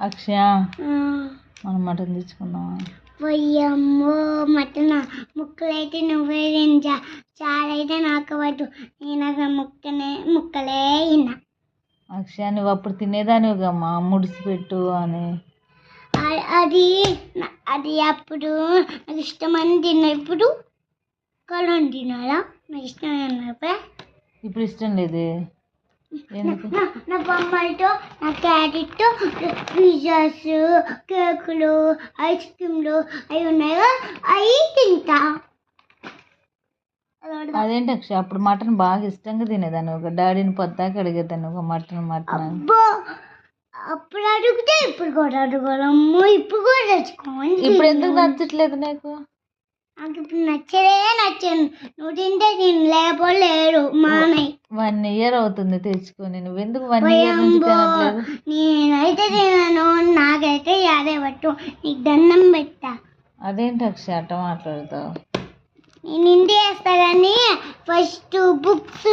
అక్షయ మనం mutton తెచ్చుకుందామా? పోయమ్మో mutton ముక్కలైతే నువ్వే తింటా, చాలా అయితే నాకు వద్దు. నేను అసలు ముక్కలే తిన్నా. అక్షయ నువ్వు అప్పుడు తినేదానివిగమ్మా ముడిసిపెట్టు అని. అది అప్పుడు నాకు ఇష్టమని తిన్నా, ఇప్పుడు కలను తినాలా? నాకు ఇష్టమైనప్పుడు ఇప్పుడు ఇష్టం లేదే. ఎందుకు? నా బొమ్మలతో, నా క్యారెట్తో పిజ్జాస్, కేకులు, ఐస్ క్రీమ్లు అవి ఉన్నాయి కదా, అవి తింటా. అదేంటి అక్షయ అప్పుడు మటన్ బాగా ఇష్టంగా తినేదాన్ని. ఒక డాడీని పొద్దాక అడిగేదాన్ని ఒక మటన్ అని. అప్పుడు అడిగితే ఇప్పుడు కూడా అడగలమ్మో, ఇప్పుడు కూడా తెచ్చుకోవాలి. ఇప్పుడు ఎందుకు నచ్చట్లేదు నీకు? నాకు ఇప్పుడు నచ్చను. నువ్వు తింటే లేరు మానయ్య. 1 year అవుతుంది తెచ్చుకొని, నువ్వెందుకు 1 year నుంచి తినట్లేదు? నేనైతే తినను, నాకైతే యాదే పట్టు, నీకు దండం పెట్టా. అదేంటి అక్షయ అట్ట మాట్లాడతావు? నేను ఇంటి వేస్తా కానీ ఫస్ట్ బుక్స్